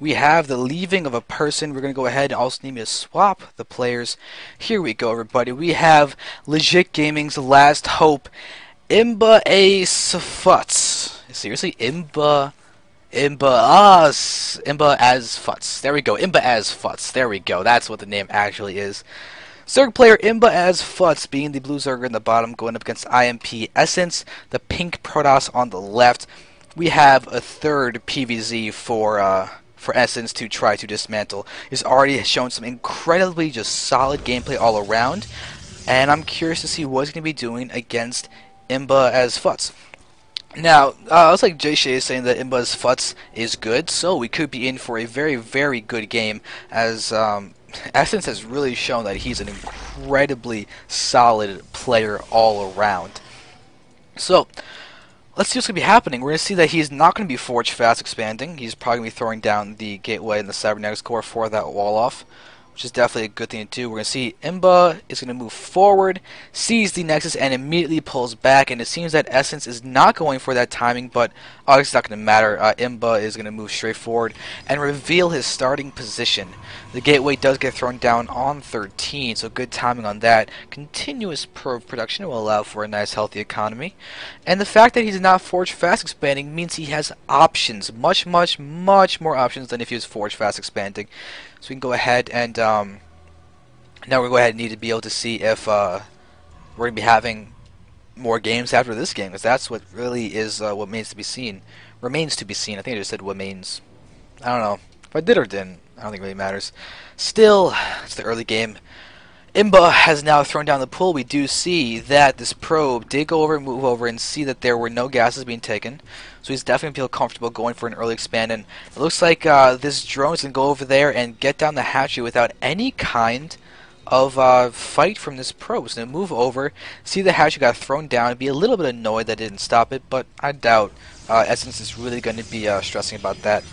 We have the leaving of a person. We're going to go ahead and also need me to swap the players. Here we go, everybody. We have Legit Gaming's Last Hope, iMpesssence. Seriously, Imba as Futz. There we go. Imba as Futz. There we go. That's what the name actually is. Zerg player Imba as Futz, being the blue Zerg in the bottom, going up against iMpesssence, the pink Protoss on the left. We have a third PvZ for Essence to try to dismantle. He's already shown some incredibly just solid gameplay all around, and I'm curious to see what he's going to be doing against Imba as Futz. Now, it's like Jay Shea is saying that Imba's Futz is good, so we could be in for a very, very good game, as Essence has really shown that he's an incredibly solid player all around. So, let's see what's going to be happening. We're going to see that he's not going to be Forge Fast expanding. He's probably going to be throwing down the Gateway and the Cybernetics Core for that wall off, which is definitely a good thing to do. We're going to see Imba is going to move forward, sees the Nexus, and immediately pulls back. And it seems that Essence is not going for that timing, but it's not going to matter. Imba is going to move straight forward and reveal his starting position. The Gateway does get thrown down on 13, so good timing on that. Continuous probe production will allow for a nice, healthy economy. And the fact that he's not Forge Fast expanding means he has options. Much, much, much more options than if he was Forge Fast expanding. So we can go ahead and now we're going to need to be able to see if we're going to be having more games after this game, because that's what really is what remains to be seen. Remains to be seen. I think I just said what remains. I don't know if I did or didn't. I don't think it really matters. Still, it's the early game. Imba has now thrown down the pool. We do see that this probe did go over and move over and see that there were no gases being taken. So he's definitely feel comfortable going for an early expand. And it looks like this drone is going to go over there and get down the hatchery without any kind of fight from this probe. It's going to move over, see the hatchery got thrown down, and be a little bit annoyed that it didn't stop it. But I doubt Essence is really going to be stressing about that.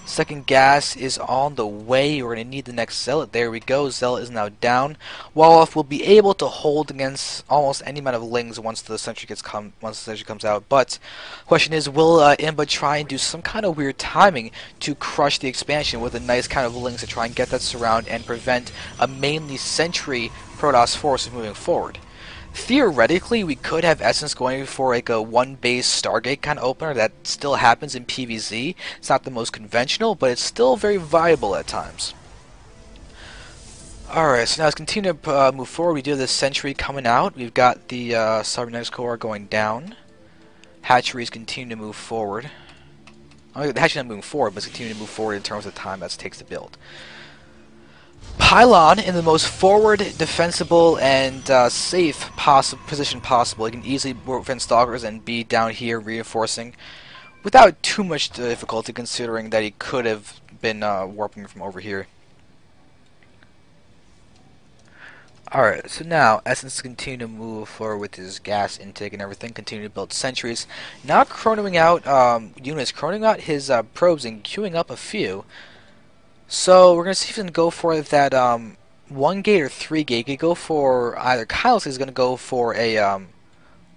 Second gas is on the way. We're going to need the next Zealot. There we go. Zealot is now down. Wall-off will be able to hold against almost any amount of lings once the sentry comes out. But question is, will Imba try and do some kind of weird timing to crush the expansion with a nice kind of lings to try and get that surround and prevent a mainly sentry Protoss force from moving forward? Theoretically, we could have Essence going for like a one-base Stargate kind of opener. That still happens in PvZ. It's not the most conventional, but it's still very viable at times. Alright, so now let's continue to move forward. We do have this Sentry coming out. We've got the Cybernetics Core going down. Hatcheries continue to move forward. I mean, the hatchery's not moving forward, but it's continuing to move forward in terms of the time that it takes to build. Pylon in the most forward, defensible, and safe position possible. He can easily work within Stalkers and be down here reinforcing without too much difficulty, considering that he could have been warping from over here. Alright, so now Essence continue to move forward with his gas intake and everything, continue to build sentries. Now chronoing out units, chronoing out his probes and queuing up a few. So we're going to see if he can go for that 1 gate or 3 gate. He could go for either. Kyle's is going to go for a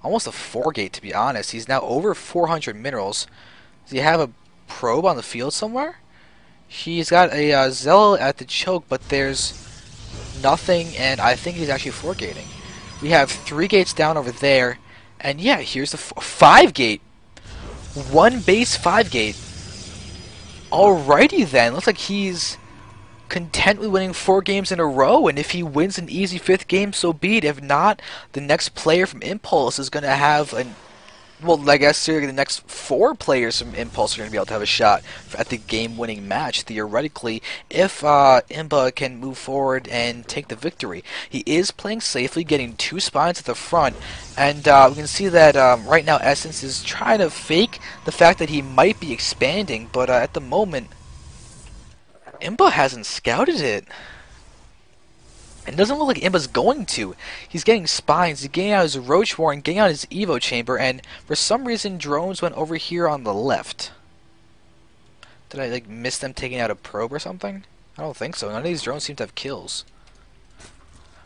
almost a 4 gate, to be honest. He's now over 400 minerals. Does he have a probe on the field somewhere? He's got a Zealot at the choke, but there's nothing, and I think he's actually 4 gating. We have 3 gates down over there, and yeah, here's the 5 gate. 1 base 5 gate. Alrighty then, looks like he's content with winning 4 games in a row, and if he wins an easy 5th game, so be it. If not, the next player from Impulse is going to have an... Well, I guess the next 4 players from Impulse are going to be able to have a shot at the game-winning match, theoretically, if Imba can move forward and take the victory. He is playing safely, getting 2 spines at the front, and we can see that right now Essence is trying to fake the fact that he might be expanding, but at the moment, Imba hasn't scouted it. And it doesn't look like Imba's going to. He's getting spines, he's getting out his Roach Warren, getting out his Evo Chamber, and for some reason drones went over here on the left. Did I like miss them taking out a probe or something? I don't think so. None of these drones seem to have kills.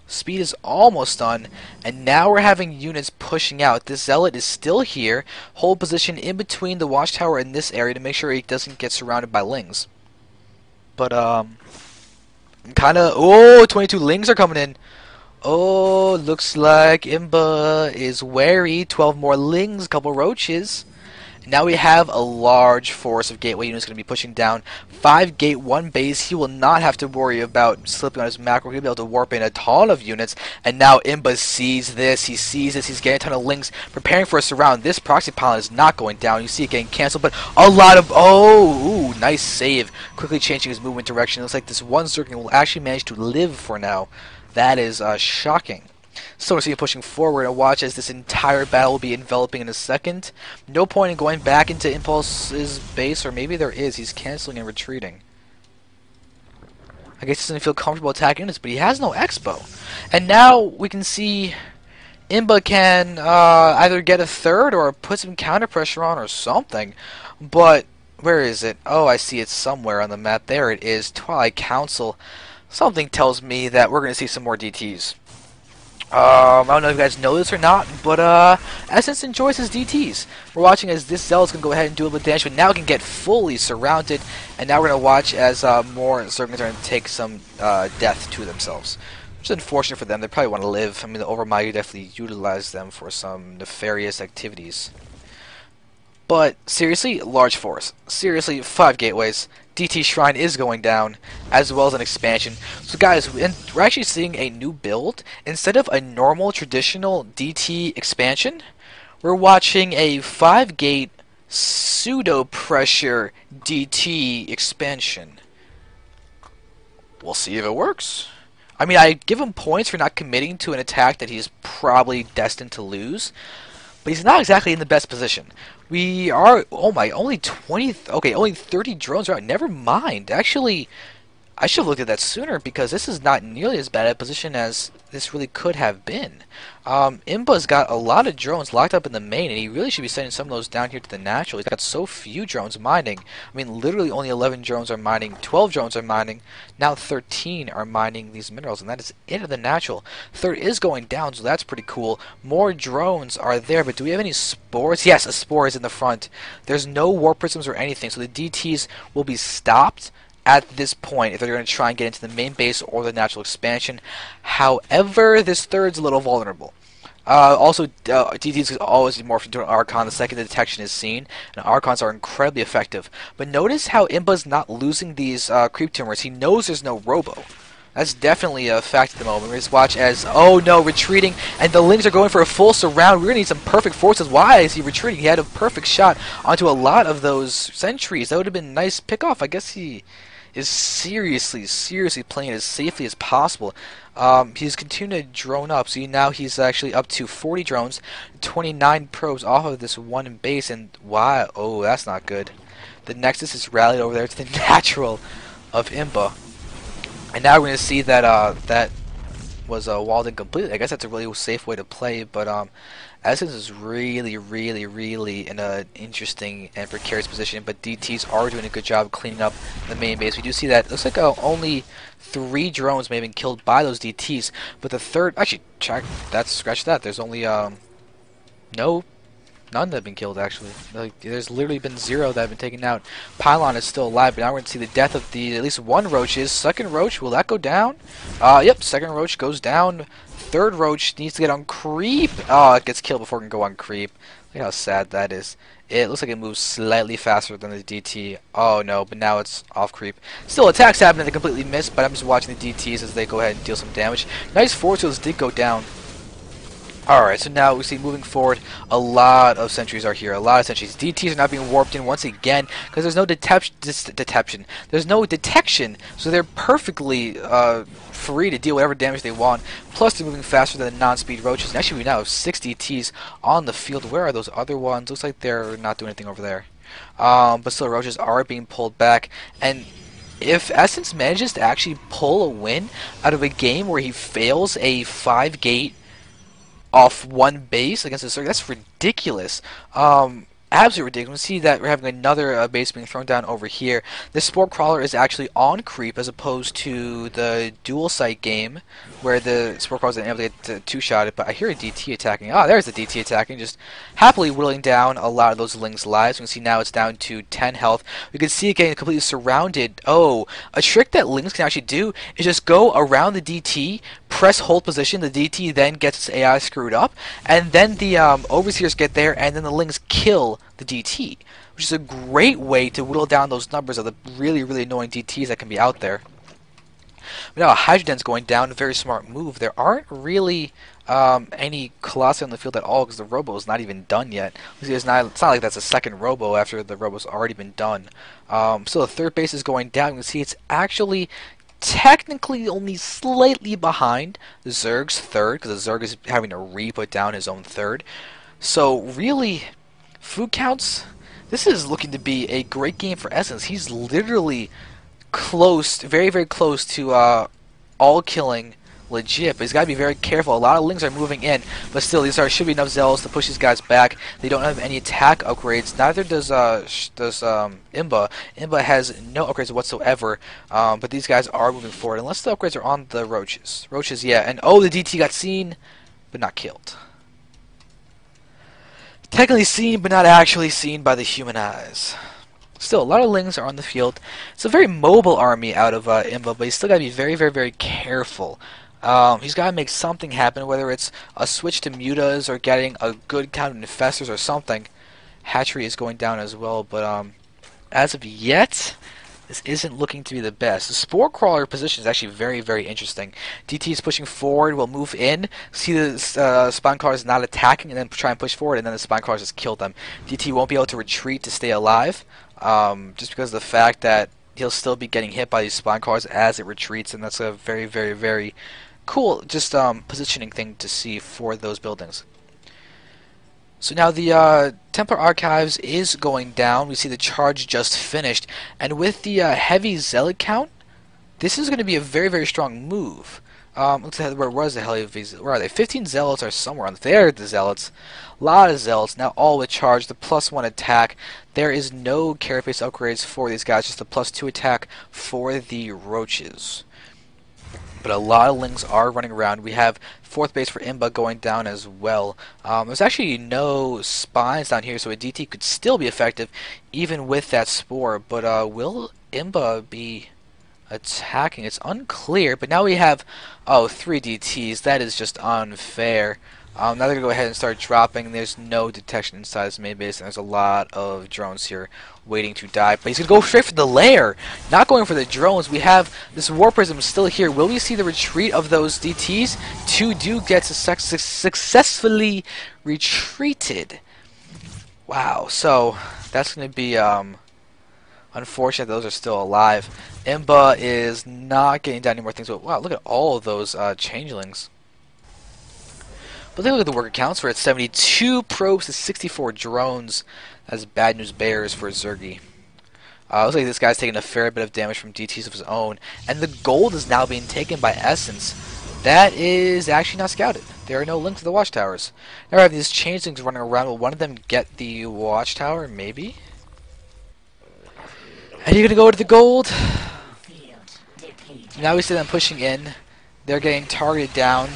Speed is almost done, and now we're having units pushing out. This Zealot is still here, hold position in between the watchtower and this area to make sure he doesn't get surrounded by lings. but kind of. Oh, 22 lings are coming in. Oh, looks like Imba is wary. 12 more lings, couple roaches. Now we have a large force of gateway units going to be pushing down 5 gate 1 base. He will not have to worry about slipping on his macro. He'll be able to warp in a ton of units. And now Imba sees this. He sees this. He's getting a ton of links, preparing for a surround. This proxy pylon is not going down. You see it getting canceled, but a lot of... Oh, ooh, nice save. Quickly changing his movement direction. It looks like this one Zerg will actually manage to live for now. That is shocking. So we're seeing pushing forward and watch as this entire battle will be enveloping in a second. No point in going back into Impulse's base, or maybe there is. He's canceling and retreating. I guess he doesn't feel comfortable attacking this, but he has no Expo. And now we can see Imba can either get a third or put some counter pressure on or something. But where is it? Oh, I see it somewhere on the map. There it is. Twilight Council. Something tells me that we're going to see some more DTs. I don't know if you guys know this or not, but Essence enjoys his DTs. We're watching as this Zell is going to go ahead and do a little damage, but now it can get fully surrounded, and now we're going to watch as more Zerglings are going to take some death to themselves. Which is unfortunate for them. They probably want to live. I mean, the Overmighty definitely utilize them for some nefarious activities. But seriously, large force. Seriously, 5 gateways. DT Shrine is going down, as well as an expansion. So guys, we're actually seeing a new build. Instead of a normal, traditional DT expansion, we're watching a 5-gate pseudo-pressure DT expansion. We'll see if it works. I mean, I give him points for not committing to an attack that he's probably destined to lose, but he's not exactly in the best position. We are, oh my, only 20, okay, only 30 drones are out. Never mind. Actually, I should have looked at that sooner, because this is not nearly as bad a position as this really could have been. Imba's got a lot of drones locked up in the main, and he really should be sending some of those down here to the natural. He's got so few drones mining. I mean, literally only 11 drones are mining, 12 drones are mining, now 13 are mining these minerals, and that is it of the natural. Third is going down, so that's pretty cool. More drones are there, but do we have any spores? Yes, a spore is in the front. There's no warp prisms or anything, so the DTs will be stopped at this point if they're going to try and get into the main base or the natural expansion. However, this third's a little vulnerable. Also, DTs can always be morphed into an Archon the second the detection is seen, and Archons are incredibly effective. But notice how Imba's not losing these creep tumors. He knows there's no Robo. That's definitely a fact at the moment. We just watch as, oh no, retreating, and the Lings are going for a full surround. We're going to need some perfect forces. Why is he retreating? He had a perfect shot onto a lot of those sentries. That would have been a nice pick-off. I guess he is seriously playing as safely as possible. He's continuing to drone up, so now he's actually up to 40 drones, 29 probes off of this one base, and wow, oh, that's not good. The Nexus is rallied over there to the natural of Imba. And now we're going to see that that was walled in completely. I guess that's a really safe way to play, but Essence is really in an interesting and precarious position, but DTs are doing a good job cleaning up the main base. We do see that it looks like only 3 drones may have been killed by those DTs, but the third, actually, scratch that. There's only none that have been killed, actually. Like, there's literally been 0 that have been taken out. Pylon is still alive, but now we're going to see the death of at least one Roach. Second Roach, will that go down? Yep, second Roach goes down. Third Roach needs to get on creep. Oh, it gets killed before it can go on creep. Look how sad that is. It looks like it moves slightly faster than the DT. Oh no, but now it's off creep. Still, attacks happen and they completely miss, but I'm just watching the DTs as they go ahead and deal some damage. Nice force fields did go down. Alright, so now we see moving forward, a lot of sentries are here. A lot of sentries. DTs are not being warped in once again because there's no detection. There's no detection, so they're perfectly free to deal whatever damage they want. Plus, they're moving faster than the non-speed roaches. And actually, we now have 6 DTs on the field. Where are those other ones? Looks like they're not doing anything over there. But still, roaches are being pulled back. And if Essence manages to actually pull a win out of a game where he fails a 5-gate off one base against a Zerg, that's ridiculous. absolutely ridiculous. See that we're having another base being thrown down over here. This Spore Crawler is actually on creep as opposed to the dual site game where the Spore Crawler is able to get two-shotted, but I hear a DT attacking. Ah, there's the DT attacking, just happily whittling down a lot of those Lings' lives. You can see now it's down to 10 health. We can see it getting completely surrounded. Oh, a trick that Lings can actually do is just go around the DT, press hold position, the DT then gets its AI screwed up, and then the Overseers get there, and then the Lings kill the DT, which is a great way to whittle down those numbers of the really, really annoying DTs that can be out there. But now Hydroden's going down, a very smart move. There aren't really any Colossi on the field at all because the Robo is not even done yet. It's not like that's a second Robo after the Robo's already been done. So the third base is going down. You can see it's actually technically only slightly behind the Zerg's third because the Zerg is having to re-put down his own third. So really, food counts, this is looking to be a great game for Essence. He's literally close, very, very close to all killing legit, but he's got to be very careful. A lot of Lings are moving in, but still, should be enough Zealots to push these guys back. They don't have any attack upgrades. Neither does Imba. Imba has no upgrades whatsoever, but these guys are moving forward, unless the upgrades are on the Roaches. Roaches, yeah, and oh, the DT got seen, but not killed. Technically seen, but not actually seen by the human eyes. Still, a lot of Lings are on the field. It's a very mobile army out of Imba, but he's still got to be very, very, very careful. He's got to make something happen, whether it's a switch to mutas or getting a good count of infestors or something. Hatchery is going down as well, but as of yet, this isn't looking to be the best. The Spore Crawler position is actually very, very interesting. DT is pushing forward, will move in, see the Spine Crawler is not attacking, and then try and push forward, and then the Spine Crawler just killed them. DT won't be able to retreat to stay alive, just because of the fact that he'll still be getting hit by these Spine Crawlers as it retreats, and that's a very, very, very cool just positioning thing to see for those buildings. So now the Templar Archives is going down. We see the charge just finished, and with the heavy Zealot count, this is going to be a very, very strong move. Looks like where was the heavy? Where are they? 15 Zealots are somewhere on there. The Zealots, a lot of Zealots now, all with charge. The +1 attack. There is no carapace upgrades for these guys. Just a +2 attack for the Roaches. But a lot of Lings are running around. We have fourth base for Imba going down as well. There's actually no spines down here, so a DT could still be effective even with that Spore. But will Imba be attacking? It's unclear. But now we have 3 DTs. That is just unfair. Now they're going to go ahead and start dropping. There's no detection inside this main base, and there's a lot of drones here waiting to die. But he's going to go straight for the lair, not going for the drones. We have this War Prism still here. Will we see the retreat of those DTs? 2 do get successfully retreated. Wow, so that's going to be unfortunate those are still alive. Imba is not getting down any more things, but wow, look at all of those changelings. But look at the worker counts. We're at 72 probes to 64 drones. That's bad news bears for Zergy. Looks like this guy's taking a fair bit of damage from DTs of his own. And the gold is now being taken by Essence. That is actually not scouted. There are no links to the watchtowers. Now we have these changelings running around. Will one of them get the watchtower? Maybe? Are you going to go to the gold? Now we see them pushing in. They're getting targeted down.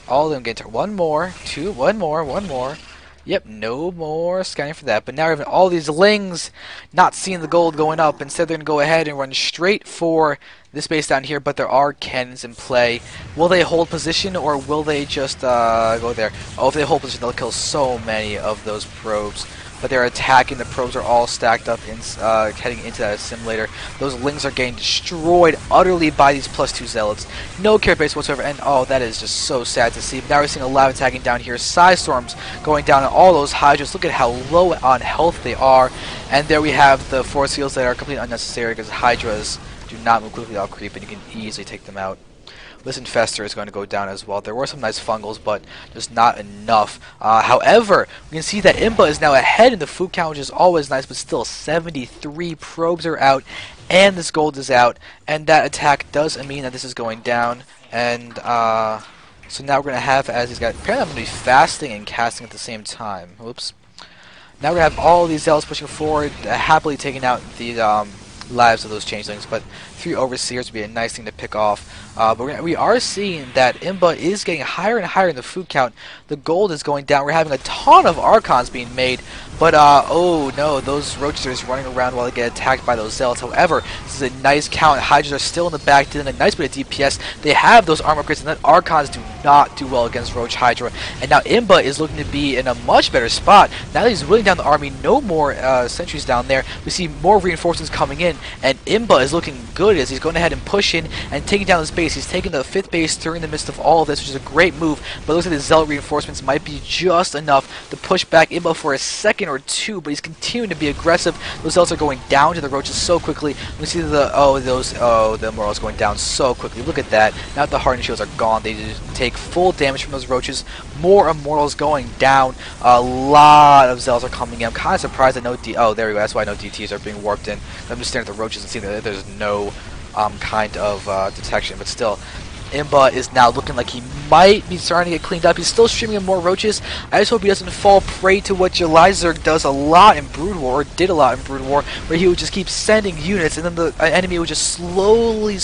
All of them getting targeted. One more, 2, one more. Yep, no more scanning for that. But now we're having all these Lings not seeing the gold going up. Instead, they're going to go ahead and run straight for this base down here. But there are cannons in play. Will they hold position or will they just go there? Oh, if they hold position, they'll kill so many of those probes. But they're attacking. The probes are all stacked up in, heading into that assimilator. Those Lings are getting destroyed utterly by these +2 Zealots. No care base whatsoever, and oh, that is just so sad to see. But now we're seeing a lot of attacking down here. Storms going down on all those Hydras. Look at how low on health they are. And there we have the Force Fields that are completely unnecessary because Hydras do not move quickly out creep, and you can easily take them out. This Infestor is going to go down as well. There were some nice fungals, but just not enough. However, we can see that Imba is now ahead in the food count, which is always nice, but still 73 probes are out, and this gold is out, and that attack does mean that this is going down. And so now we're going to have, as he's got, apparently I'm going to be fasting and casting at the same time. Whoops. Now we have all these zealots pushing forward, happily taking out the lives of those changelings, but 3 overseers would be a nice thing to pick off. But we are seeing that Imba is getting higher and higher in the food count. The gold is going down. We're having a ton of Archons being made, but oh no, those roaches are just running around while they get attacked by those zealots. However, this is a nice count. Hydras are still in the back, doing a nice bit of DPS. They have those armor crits, and then Archons do not do well against Roach Hydra. And now Imba is looking to be in a much better spot. Now that he's whittling down the army, no more sentries down there. We see more reinforcements coming in, and Imba is looking good as he's going ahead and pushing and taking down this base. He's taking the 5th base during the midst of all of this, which is a great move, but it looks like the zealot reinforcements might be just enough to push back Imba for a second or two, but he's continuing to be aggressive. Those zealots are going down to the roaches so quickly. We see the morals going down so quickly. Look at that. Now that the hardened shields are gone, they just take full damage from those roaches. More immortals going down. A lot of zealots are coming in. I'm kind of surprised that no there we go. That's why no DTs are being warped in. I'm just staring at the roaches and seeing that there's no kind of detection, but still, Imba is now looking like he might be starting to get cleaned up. He's still streaming in more roaches. I just hope he doesn't fall prey to what July Zerg does a lot in Brood War, or did a lot in Brood War, where he would just keep sending units, and then the enemy would just slowly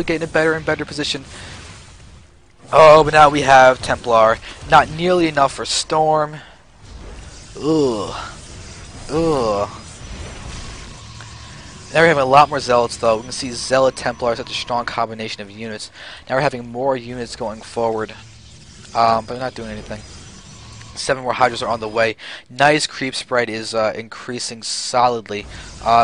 get in a better and better position. Oh, but now we have Templar. Not nearly enough for Storm. Ugh. Now we're having a lot more Zealots, though. We can see Zealot Templar, such a strong combination of units. Now we're having more units going forward, but they're not doing anything. 7 more Hydras are on the way. Nice creep spread is increasing solidly.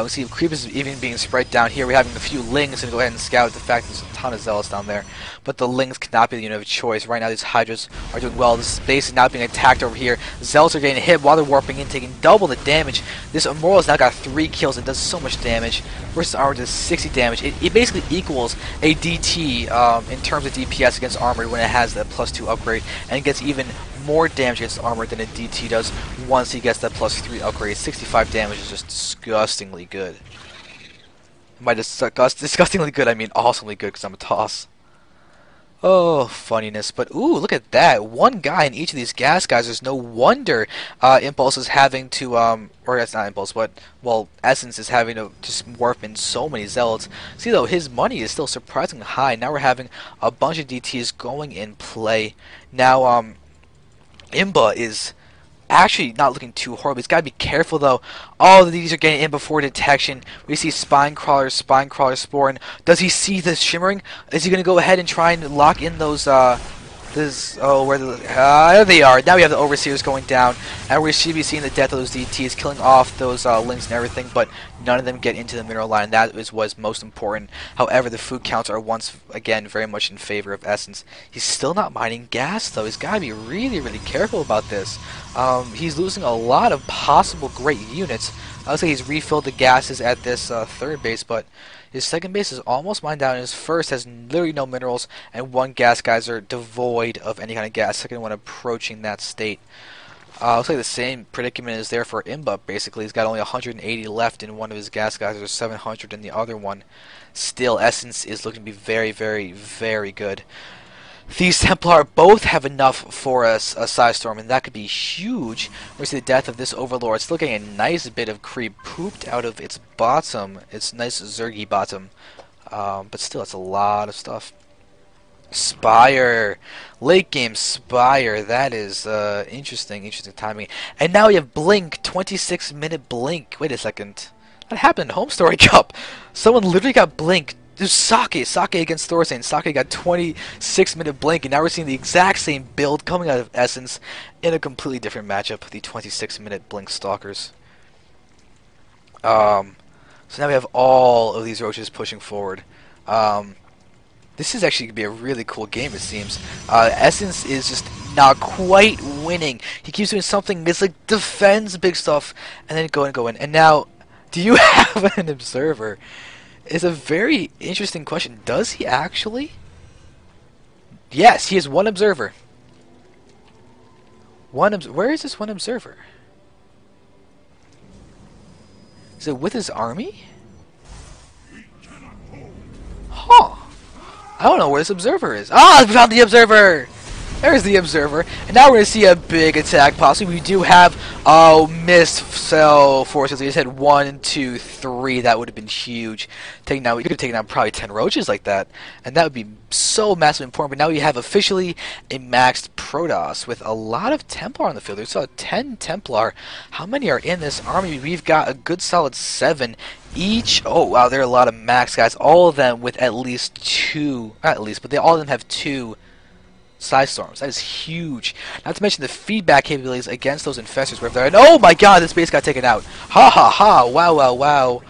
We see creep is even being spread down here. We're having a few Lings, and go ahead and scout the fact there's a ton of Zealots down there. But the Lings cannot be the unit of choice. Right now these Hydras are doing well. This base is now being attacked over here. Zealots are getting hit while they're warping in, taking double the damage. This Immortal has now got 3 kills and does so much damage. Versus armor does 60 damage. It basically equals a DT in terms of DPS against armor when it has that +2 upgrade, and it gets even more damage against armor than a DT does once he gets that +3 upgrade. 65 damage is just disgustingly good. By disgustingly good, I mean awesomely good, because I'm a toss. Oh, funniness. But, ooh, look at that. One guy in each of these gas guys. There's no wonder Impulse is having to, or that's not Impulse, but, well, Essence is having to just warp in so many Zealots. See, though, his money is still surprisingly high. Now we're having a bunch of DTs going in play. Now, Imba is actually not looking too horrible. He's got to be careful, though. All of these are getting in before detection. We see Spine Crawler Spore. Does he see the shimmering? Is he going to go ahead and try and lock in those, there they are. Now we have the Overseers going down, and we should be seeing the death of those DTs, killing off those Lings and everything, but none of them get into the mineral line. That is what's most important. However, the food counts are once again very much in favor of Essence. He's still not mining gas, though. He's got to be really careful about this. He's losing a lot of possible great units. I would say he's refilled the gases at this 3rd base, but his 2nd base is almost mined down, and his 1st has literally no minerals, and 1 gas geyser devoid of any kind of gas. 2nd one approaching that state. Looks like the same predicament is there for Imba, basically. He's got only 180 left in one of his gas geysers, 700 in the other one. Still, Essence is looking to be very good. These Templar both have enough for a Psy Storm, and that could be huge. We see the death of this Overlord. It's looking a nice bit of creep pooped out of its bottom. It's nice Zergy bottom. But still, it's a lot of stuff. Spire. Late game Spire. That is interesting timing. And now we have Blink. 26-minute Blink. Wait a second. That happened in Home Story Cup. Someone literally got Blink. There's Sake against Thorstein. Sake got 26-minute Blink, and now we're seeing the exact same build coming out of Essence in a completely different matchup, the 26-minute Blink Stalkers. So now we have all of these roaches pushing forward. This is actually going to be a really cool game, it seems. Essence is just not quite winning. He keeps doing something, it's like defends big stuff, and then go in. And now, do you have an Observer? Is a very interesting question. Does he actually? Yes, he has 1 observer. Where is this 1 observer? Is it with his army? Huh. I don't know where this observer is. Ah, we found the observer! There's the Observer. And now we're going to see a big attack, possibly. We do have, missed cell forces. We just had 1, 2, 3. That would have been huge. We could have taken out probably 10 roaches like that. And that would be so massively important. But now we have officially a maxed Protoss with a lot of Templar on the field. We saw 10 Templar. How many are in this army? We've got a good solid 7 each. Oh, wow, there are a lot of max guys. All of them with at least 2. Not at least, but all of them have 2 Size Storms. That is huge. Not to mention the feedback capabilities against those infestors. Where they're, and oh my god, this base got taken out. Ha ha ha. Wow, wow, wow.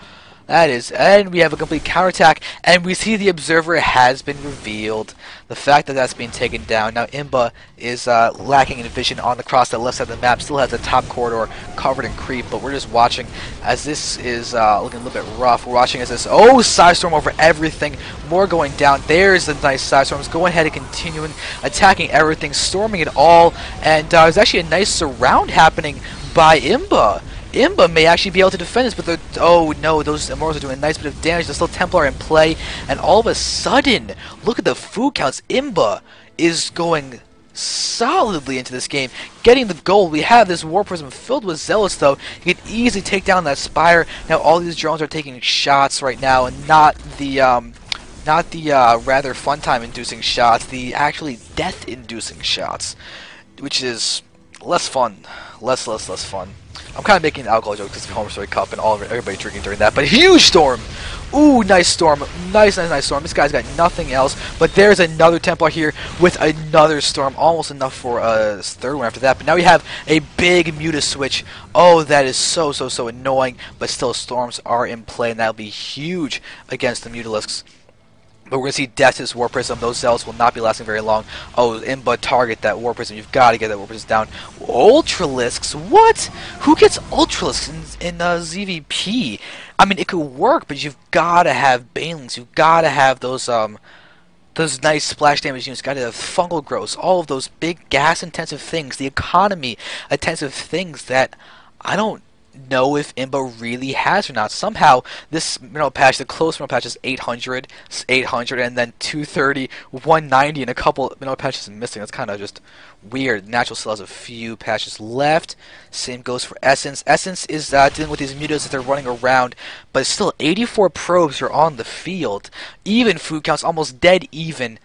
That is, and we have a complete counterattack, and we see the Observer has been revealed. The fact that that's being taken down. Now Imba is lacking in vision on across the left side of the map. Still has the top corridor covered in creep, but we're just watching as this is looking a little bit rough. We're watching as this, oh, Size Storm over everything. More going down. There's the nice Size Storms. Going ahead and continuing attacking everything, storming it all, and there's actually a nice surround happening by Imba. Imba may actually be able to defend this, but oh no, those Immortals are doing a nice bit of damage. There's still Templar in play, and all of a sudden, look at the food counts. Imba is going solidly into this game, getting the gold. We have this War Prism filled with Zealots, though. You can easily take down that Spire. Now all these drones are taking shots right now, and not the rather fun time inducing shots, the actually death inducing shots, which is less fun, less fun. I'm kind of making an alcohol joke because of the Home Story Cup and everybody drinking during that. But huge storm! Ooh, nice storm. Nice storm. This guy's got nothing else. But there's another Templar here with another storm. Almost enough for a third one after that. But now we have a big Muta switch. Oh, that is so annoying. But still, storms are in play, and that'll be huge against the Mutalisks. But we're going to see death to this War Prism. Those Zealots will not be lasting very long. Oh, Imba, target that War Prism. You've got to get that War Prism down. Ultralisks? What? Who gets Ultralisks in ZVP? I mean, it could work, but you've got to have Banelings. You've got to have those nice splash damage units. You've got to have fungal growths. All of those big gas-intensive things. The economy-intensive things that I don't know if Imba really has or not. Somehow this mineral patch, the close mineral patch is 800, and then 230, 190, and a couple mineral patches missing. That's kind of just weird. Natural still has a few patches left. Same goes for Essence. Essence is dealing with these mutas that they're running around, but still 84 probes are on the field. Even food counts, almost dead even.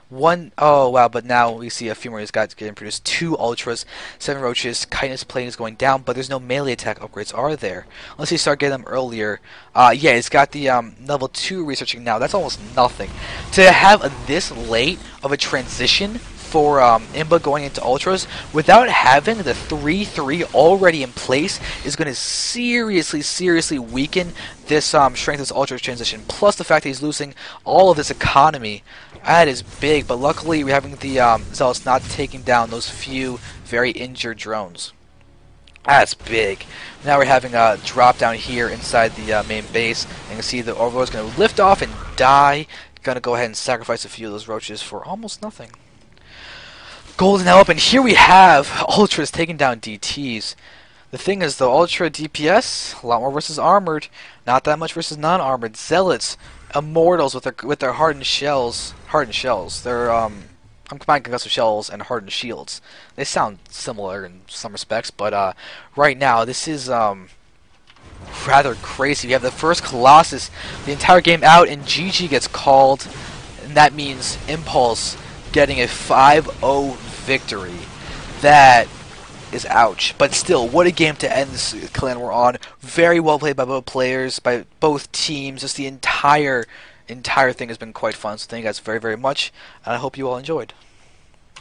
Oh wow, but now we see a few more of these guys getting produced. 2 Ultras, 7 Roaches, Kindness Plane is going down, but there's no melee attack upgrades, are there? Unless you start getting them earlier. Yeah, it's got the level 2 researching now. That's almost nothing. To have this late of a transition for Imba going into Ultras without having the 3-3 already in place is going to seriously weaken this strength of this Ultra transition. Plus the fact that he's losing all of this economy. That is big, but luckily we're having the Zealots not taking down those few very injured drones. That's big. Now we're having a drop down here inside the main base, and you can see the Overlord's going to lift off and die. Going to go ahead and sacrifice a few of those roaches for almost nothing. Gold is now up, and here we have Ultras taking down DTs. The thing is, though, Ultra DPS, a lot more versus armored, not that much versus non-armored. Zealots, Immortals with their hardened shells. They're I'm combining concussive shells and hardened shields. They sound similar in some respects, but right now this is rather crazy. We have the first Colossus the entire game out, and GG gets called, and that means Impulse getting a 5-0 victory. That is ouch. But still, what a game to end this clan we're on. Very well played by both players, by both teams. Just the entire thing has been quite fun. So thank you guys very much, and I hope you all enjoyed.